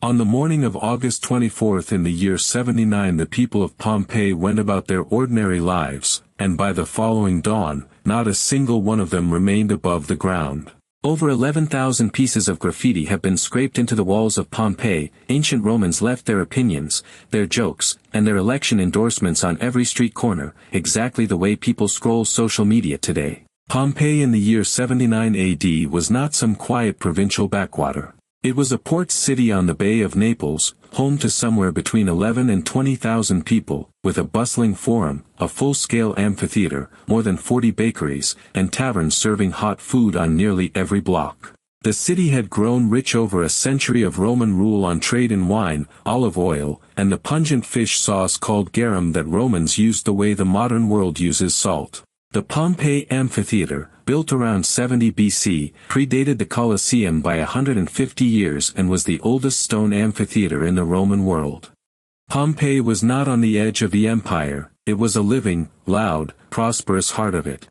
On the morning of August 24th in the year 79 the people of Pompeii went about their ordinary lives, and by the following dawn, not a single one of them remained above the ground. Over 11,000 pieces of graffiti have been scraped into the walls of Pompeii. Ancient Romans left their opinions, their jokes, and their election endorsements on every street corner, exactly the way people scroll social media today. Pompeii in the year 79 AD was not some quiet provincial backwater. It was a port city on the Bay of Naples, home to somewhere between 11 and 20,000 people, with a bustling forum, a full-scale amphitheater, more than 40 bakeries, and taverns serving hot food on nearly every block. The city had grown rich over a century of Roman rule on trade in wine, olive oil, and the pungent fish sauce called garum that Romans used the way the modern world uses salt. The Pompeii Amphitheater, built around 70 BC, predated the Colosseum by 150 years and was the oldest stone amphitheater in the Roman world. Pompeii was not on the edge of the empire, it was a living, loud, prosperous heart of it.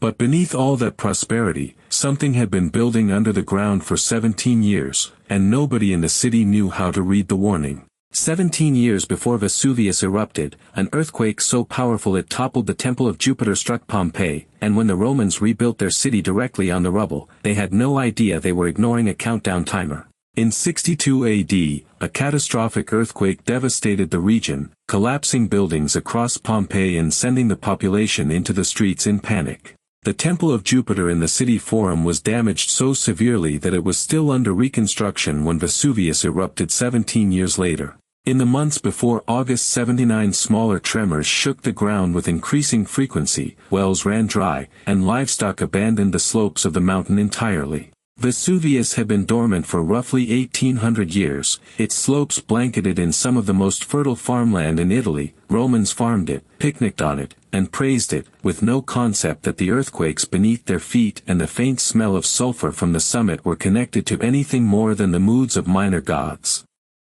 But beneath all that prosperity, something had been building under the ground for 17 years, and nobody in the city knew how to read the warning. 17 years before Vesuvius erupted, an earthquake so powerful it toppled the temple of Jupiter struck Pompeii, and when the Romans rebuilt their city directly on the rubble, they had no idea they were ignoring a countdown timer. In 62 AD, a catastrophic earthquake devastated the region, collapsing buildings across Pompeii and sending the population into the streets in panic. The Temple of Jupiter in the city forum was damaged so severely that it was still under reconstruction when Vesuvius erupted 17 years later. In the months before August 79 smaller tremors shook the ground with increasing frequency, wells ran dry, and livestock abandoned the slopes of the mountain entirely. Vesuvius had been dormant for roughly 1800 years, its slopes blanketed in some of the most fertile farmland in Italy. Romans farmed it, picnicked on it, and praised it, with no concept that the earthquakes beneath their feet and the faint smell of sulfur from the summit were connected to anything more than the moods of minor gods.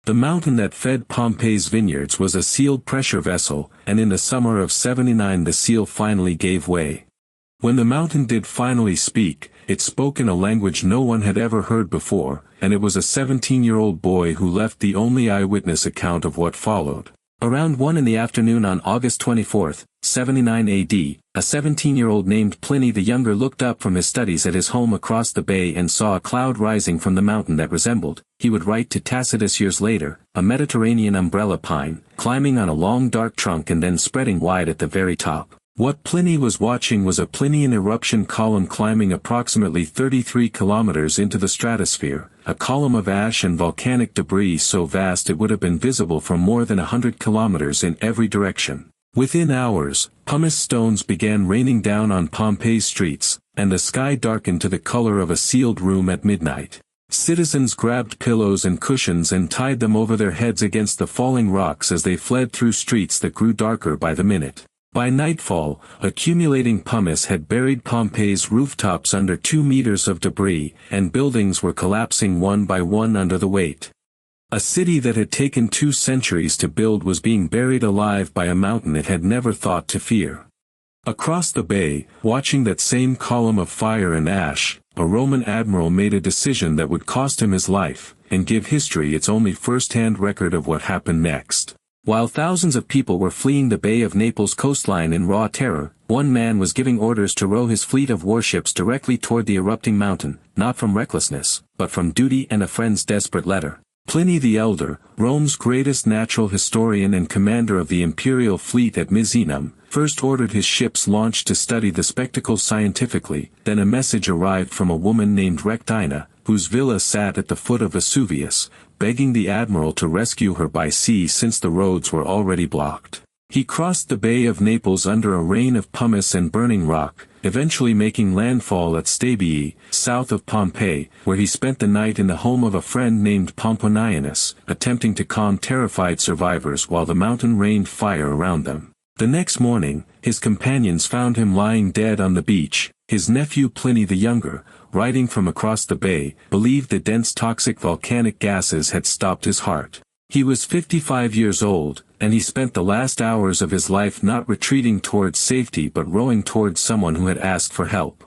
The mountain that fed Pompeii's vineyards was a sealed pressure vessel, and in the summer of 79 the seal finally gave way. When the mountain did finally speak, it spoke in a language no one had ever heard before, and it was a 17-year-old boy who left the only eyewitness account of what followed. Around 1 in the afternoon on August 24, 79 AD, a 17-year-old named Pliny the Younger looked up from his studies at his home across the bay and saw a cloud rising from the mountain that resembled, he would write to Tacitus years later, a Mediterranean umbrella pine, climbing on a long dark trunk and then spreading wide at the very top. What Pliny was watching was a Plinian eruption column climbing approximately 33 kilometers into the stratosphere, a column of ash and volcanic debris so vast it would have been visible from more than 100 kilometers in every direction. Within hours, pumice stones began raining down on Pompeii's streets, and the sky darkened to the color of a sealed room at midnight. Citizens grabbed pillows and cushions and tied them over their heads against the falling rocks as they fled through streets that grew darker by the minute. By nightfall, accumulating pumice had buried Pompeii's rooftops under 2 meters of debris, and buildings were collapsing one by one under the weight. A city that had taken 2 centuries to build was being buried alive by a mountain it had never thought to fear. Across the bay, watching that same column of fire and ash, a Roman admiral made a decision that would cost him his life, and give history its only first-hand record of what happened next. While thousands of people were fleeing the Bay of Naples coastline in raw terror, one man was giving orders to row his fleet of warships directly toward the erupting mountain, not from recklessness, but from duty and a friend's desperate letter. Pliny the Elder, Rome's greatest natural historian and commander of the imperial fleet at Misenum, first ordered his ships launched to study the spectacle scientifically. Then a message arrived from a woman named Rectina, whose villa sat at the foot of Vesuvius, begging the admiral to rescue her by sea since the roads were already blocked. He crossed the Bay of Naples under a rain of pumice and burning rock, eventually making landfall at Stabii, south of Pompeii, where he spent the night in the home of a friend named Pomponianus, attempting to calm terrified survivors while the mountain rained fire around them. The next morning, his companions found him lying dead on the beach. His nephew Pliny the Younger, writing from across the bay, believed the dense toxic volcanic gases had stopped his heart. He was 55 years old, and he spent the last hours of his life not retreating towards safety but rowing towards someone who had asked for help.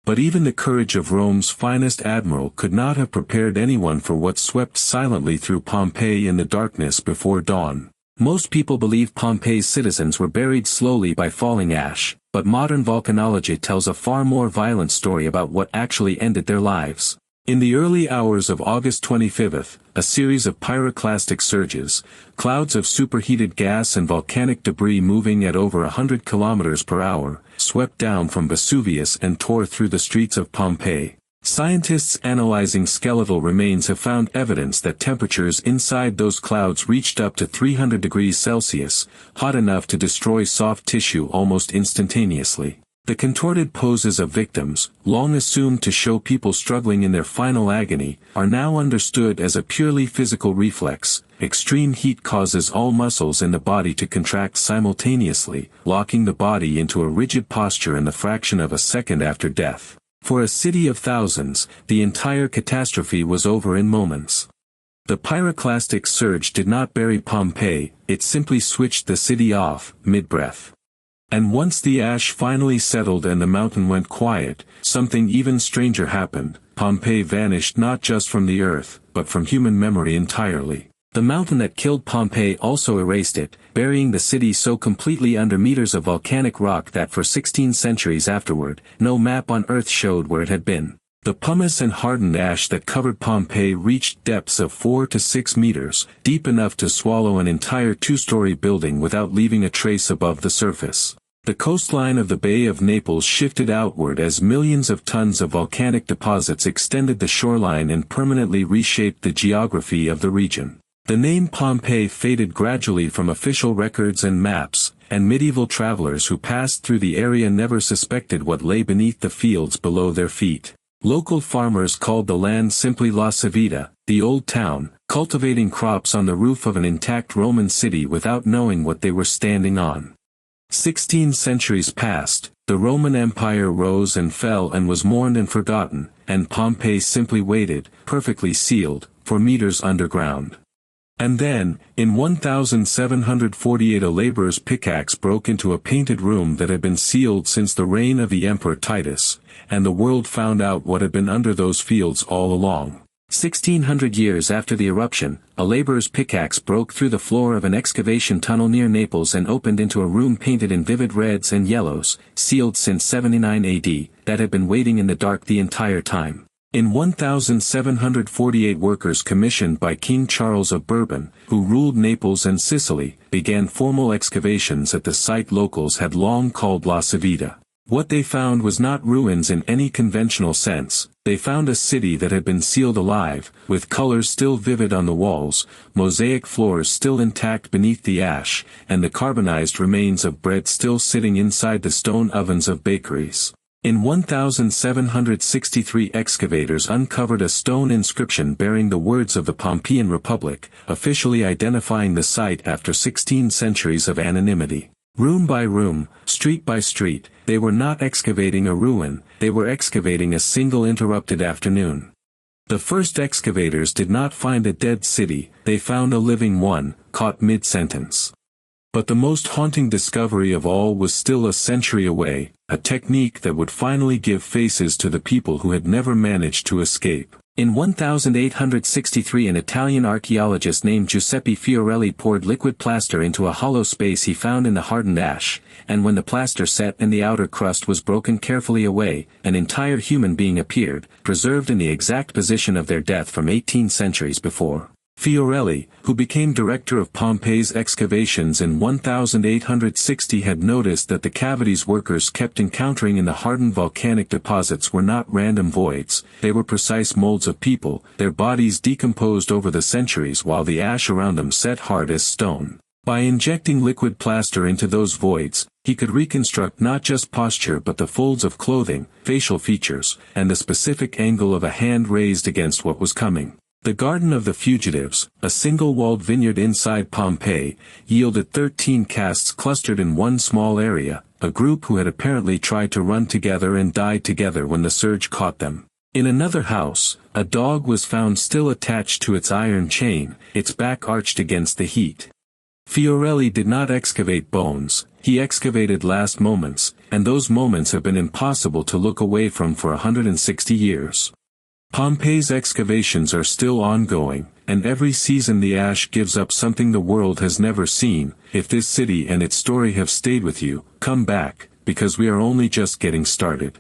But even the courage of Rome's finest admiral could not have prepared anyone for what swept silently through Pompeii in the darkness before dawn. Most people believe Pompeii's citizens were buried slowly by falling ash, but modern volcanology tells a far more violent story about what actually ended their lives. In the early hours of August 25th, a series of pyroclastic surges, clouds of superheated gas and volcanic debris moving at over 100 kilometers per hour, swept down from Vesuvius and tore through the streets of Pompeii. Scientists analyzing skeletal remains have found evidence that temperatures inside those clouds reached up to 300 degrees Celsius, hot enough to destroy soft tissue almost instantaneously. The contorted poses of victims, long assumed to show people struggling in their final agony, are now understood as a purely physical reflex. Extreme heat causes all muscles in the body to contract simultaneously, locking the body into a rigid posture in the fraction of a second after death. For a city of thousands, the entire catastrophe was over in moments. The pyroclastic surge did not bury Pompeii, it simply switched the city off, mid-breath. And once the ash finally settled and the mountain went quiet, something even stranger happened. Pompeii vanished not just from the earth, but from human memory entirely. The mountain that killed Pompeii also erased it, burying the city so completely under meters of volcanic rock that for 16 centuries afterward, no map on Earth showed where it had been. The pumice and hardened ash that covered Pompeii reached depths of 4 to 6 meters, deep enough to swallow an entire two-story building without leaving a trace above the surface. The coastline of the Bay of Naples shifted outward as millions of tons of volcanic deposits extended the shoreline and permanently reshaped the geography of the region. The name Pompeii faded gradually from official records and maps, and medieval travelers who passed through the area never suspected what lay beneath the fields below their feet. Local farmers called the land simply La Civita, the old town, cultivating crops on the roof of an intact Roman city without knowing what they were standing on. 16 centuries passed, the Roman Empire rose and fell and was mourned and forgotten, and Pompeii simply waited, perfectly sealed, for meters underground. And then, in 1748 a laborer's pickaxe broke into a painted room that had been sealed since the reign of the Emperor Titus, and the world found out what had been under those fields all along. 1600 years after the eruption, a laborer's pickaxe broke through the floor of an excavation tunnel near Naples and opened into a room painted in vivid reds and yellows, sealed since 79 AD, that had been waiting in the dark the entire time. In 1748 workers commissioned by King Charles of Bourbon, who ruled Naples and Sicily, began formal excavations at the site locals had long called La Civita. What they found was not ruins in any conventional sense. They found a city that had been sealed alive, with colors still vivid on the walls, mosaic floors still intact beneath the ash, and the carbonized remains of bread still sitting inside the stone ovens of bakeries. In 1763 excavators uncovered a stone inscription bearing the words of the Pompeian Republic, officially identifying the site after 16 centuries of anonymity. Room by room, street by street, they were not excavating a ruin, they were excavating a single interrupted afternoon. The first excavators did not find a dead city, they found a living one, caught mid-sentence. But the most haunting discovery of all was still a century away, a technique that would finally give faces to the people who had never managed to escape. In 1863 an Italian archaeologist named Giuseppe Fiorelli poured liquid plaster into a hollow space he found in the hardened ash, and when the plaster set and the outer crust was broken carefully away, an entire human being appeared, preserved in the exact position of their death from 18 centuries before. Fiorelli, who became director of Pompeii's excavations in 1860, had noticed that the cavities workers kept encountering in the hardened volcanic deposits were not random voids, they were precise molds of people, their bodies decomposed over the centuries while the ash around them set hard as stone. By injecting liquid plaster into those voids, he could reconstruct not just posture but the folds of clothing, facial features, and the specific angle of a hand raised against what was coming. The Garden of the Fugitives, a single-walled vineyard inside Pompeii, yielded 13 casts clustered in one small area, a group who had apparently tried to run together and died together when the surge caught them. In another house, a dog was found still attached to its iron chain, its back arched against the heat. Fiorelli did not excavate bones, he excavated last moments, and those moments have been impossible to look away from for 160 years. Pompeii's excavations are still ongoing, and every season the ash gives up something the world has never seen. If this city and its story have stayed with you, come back, because we are only just getting started.